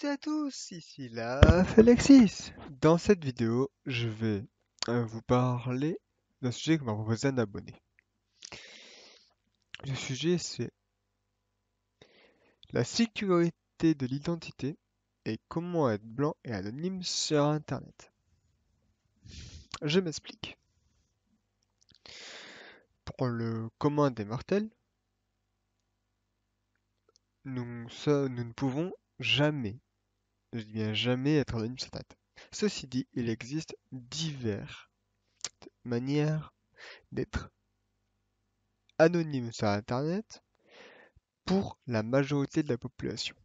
toutes et à tous, ici la Alexis. Dans cette vidéo, je vais vous parler d'un sujet que m'a proposé un abonné. Le sujet, c'est la sécurité de l'identité et comment être blanc et anonyme sur Internet. Je m'explique. Pour le commun des mortels, nous ne pouvons jamais, je dis bien jamais, être anonyme sur Internet. Ceci dit, il existe diverses manières d'être anonyme sur Internet pour la majorité de la population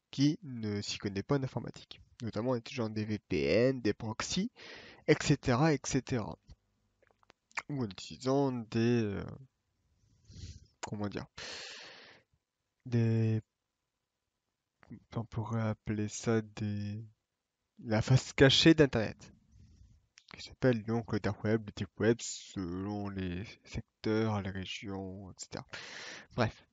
qui ne s'y connaît pas en informatique, notamment en utilisant des VPN, des proxys, etc., etc. Ou en utilisant comment dire, des, on pourrait appeler ça la face cachée d'Internet, qui s'appelle donc le dark web, le deep web, selon les secteurs, les régions, etc. Bref,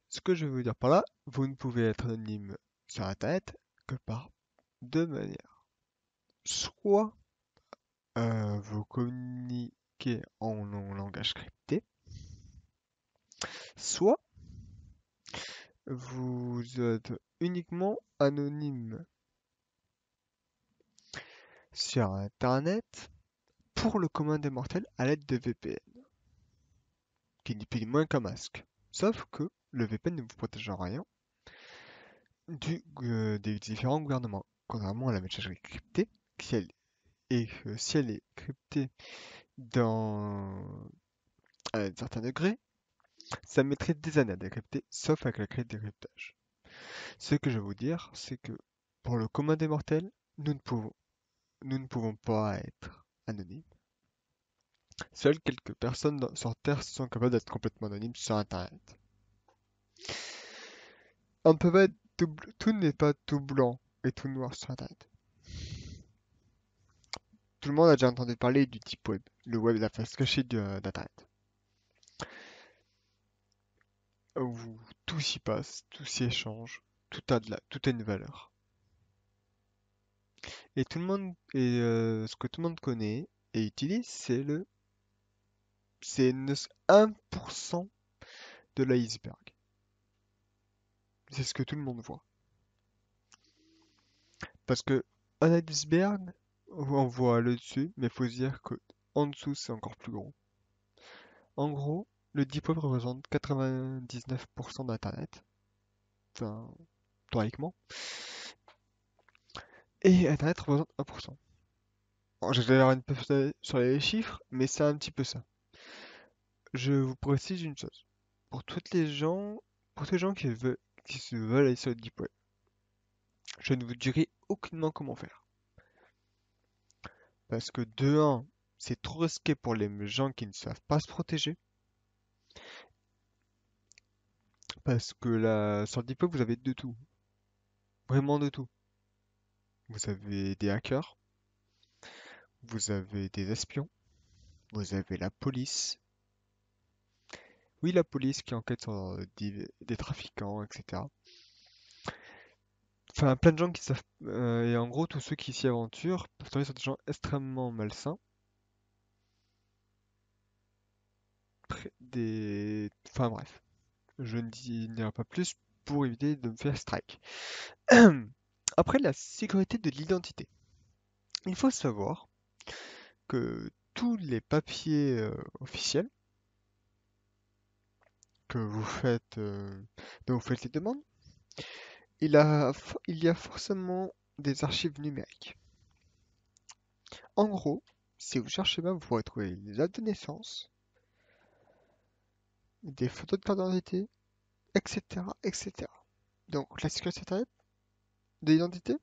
ce que je veux dire par là, vous ne pouvez être anonyme sur Internet que par deux manières. Soit vous communiquez en langage crypté, soit vous êtes uniquement anonyme sur Internet pour le commun des mortels à l'aide de VPN, qui n'est plus ni moins qu'un masque. Sauf que le VPN ne vous protège en rien des différents gouvernements, contrairement à la messagerie cryptée, si elle est cryptée dans à un certain degré, ça mettrait des années à décrypter, sauf avec la clé de décryptage. Ce que je veux vous dire, c'est que pour le commun des mortels, nous ne pouvons pas être anonymes. Seules quelques personnes sur Terre sont capables d'être complètement anonymes sur Internet. On ne peut pas être tout n'est pas tout blanc et tout noir sur Internet. Tout le monde a déjà entendu parler du deep web, le web, la face cachée d'Internet, où tout s'y passe, tout s'y échange, tout a une valeur. Ce que tout le monde connaît et utilise, c'est 1% de l'iceberg. C'est ce que tout le monde voit. Parce que un iceberg, on voit le dessus, mais il faut se dire que en dessous, c'est encore plus gros. En gros, le deep web représente 99% d'Internet, enfin, théoriquement, et Internet représente 1%. Alors, j'exagère un peu sur les chiffres, mais c'est un petit peu ça. Je vous précise une chose. Pour pour tous les gens qui se veulent aller sur le deep web, je ne vous dirai aucunement comment faire. Parce que de un, c'est trop risqué pour les gens qui ne savent pas se protéger. Parce que là, sur le deep web, vous avez de tout. Vraiment de tout. Vous avez des hackers, vous avez des espions, vous avez la police. Oui, la police qui enquête sur des trafiquants, etc. Enfin, plein de gens qui savent. Et en gros, tous ceux qui s'y aventurent peuvent tomber sur des gens extrêmement malsains. Enfin bref, je ne dirai pas plus pour éviter de me faire strike. Après, la sécurité de l'identité. Il faut savoir que tous les papiers officiels que vous faites, dont vous faites les demandes, il y a forcément des archives numériques. En gros, si vous cherchez bien, vous pourrez trouver les dates de naissance, des photos de carte d'identité, etc., etc. Donc, la sécurité Internet de l'identité,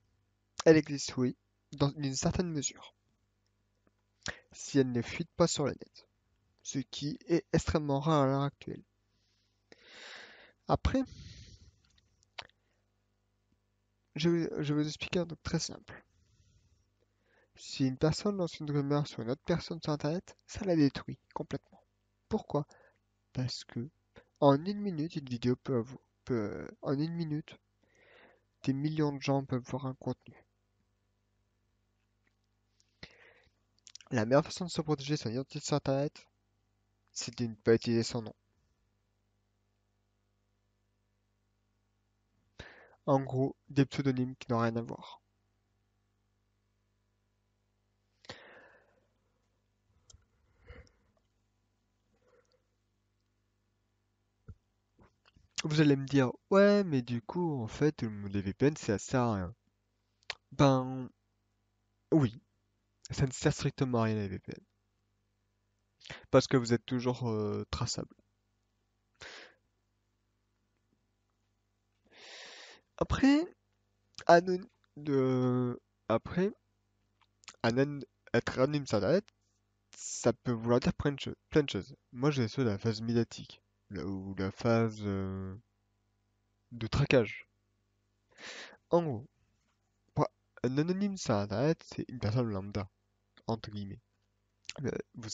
elle existe, oui, dans une certaine mesure, si elle ne fuite pas sur le net, ce qui est extrêmement rare à l'heure actuelle. Après, je vais vous expliquer un truc très simple. Si une personne lance une rumeur sur une autre personne sur Internet, ça la détruit complètement. Pourquoi? Parce que en une minute, une vidéo en une minute, des millions de gens peuvent voir un contenu. La meilleure façon de se protéger son identité sur Internet, c'est de ne pas utiliser son nom. En gros, des pseudonymes qui n'ont rien à voir. Vous allez me dire, ouais, mais du coup, en fait, les VPN, ça sert à rien. Ben, oui, ça ne sert strictement à rien les VPN. Parce que vous êtes toujours traçable. Après, anon- de... Après, anon- être anonyme sur Internet, ça peut vouloir dire plein de choses. Moi, j'ai fait la phase médiatique, ou la phase de traquage. En gros, pour un anonyme sur Internet, c'est une personne lambda, entre guillemets. Vous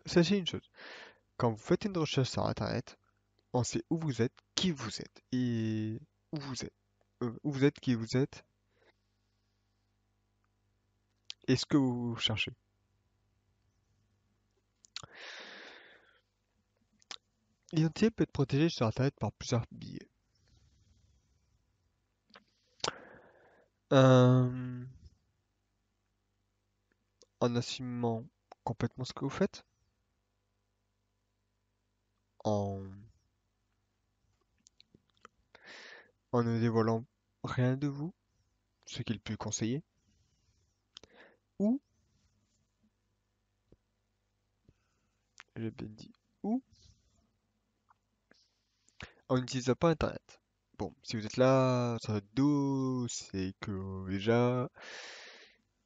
sachez une chose, quand vous faites une recherche sur Internet, on sait où vous êtes, qui vous êtes, et où vous êtes. Où vous êtes, qui vous êtes, et ce que vous cherchez. L'identité peut être protégée sur Internet par plusieurs biais. Euh, En assumant complètement ce que vous faites, en, en ne dévoilant rien de vous, ce qui est le plus conseillé, ou, j'ai bien dit, ou en n'utilisant pas Internet. Bon, si vous êtes là sur votre dos, c'est que déjà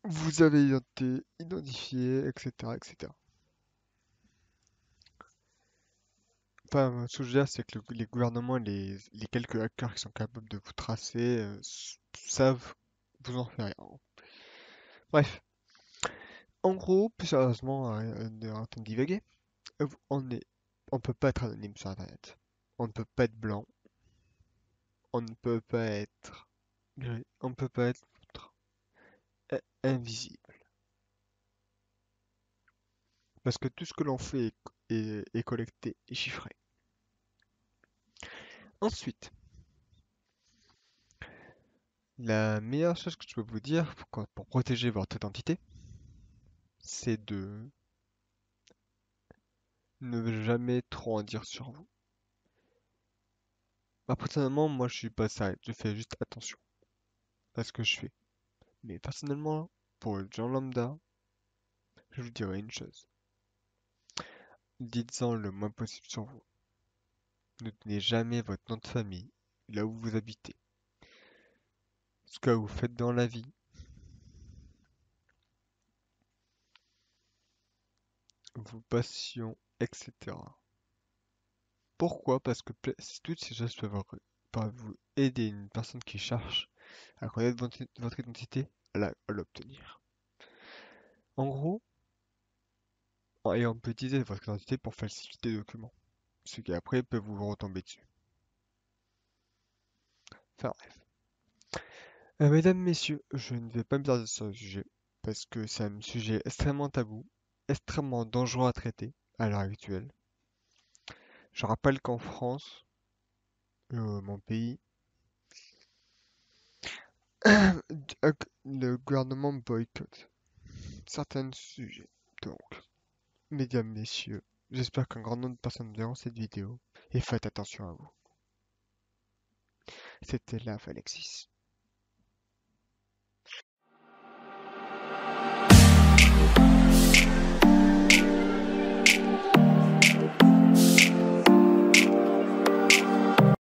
vous avez été identifié, etc., etc. Enfin, ce que je veux dire, c'est que les gouvernements, les quelques hackers qui sont capables de vous tracer, savent vous en faire rien. Bref, en gros, plus sérieusement, arrêtons de divaguer. On peut pas être anonyme sur Internet. On ne peut pas être blanc. On ne peut pas être gris. On ne peut pas être invisible. Parce que tout ce que l'on fait est collecté et chiffré. Ensuite, la meilleure chose que je peux vous dire pour protéger votre identité, c'est de ne jamais trop en dire sur vous. Personnellement, moi je suis pas ça, je fais juste attention à ce que je fais. Mais personnellement, pour le gens lambda, je vous dirais une chose. Dites-en le moins possible sur vous. Ne donnez jamais votre nom de famille, là où vous habitez, ce que vous faites dans la vie, vos passions, etc. Pourquoi? Parce que toutes ces choses peuvent vous aider une personne qui cherche à connaître votre identité à l'obtenir. En gros, et on peut utiliser votre identité pour falsifier des documents, ce qui après peut vous retomber dessus. Enfin bref. Mesdames, messieurs, je ne vais pas me tarder sur le sujet, parce que c'est un sujet extrêmement tabou, extrêmement dangereux à traiter à l'heure actuelle. Je rappelle qu'en France, mon pays, le gouvernement boycotte certains sujets. Donc, mesdames, messieurs, j'espère qu'un grand nombre de personnes verront cette vidéo et faites attention à vous. C'était Lave Alexis.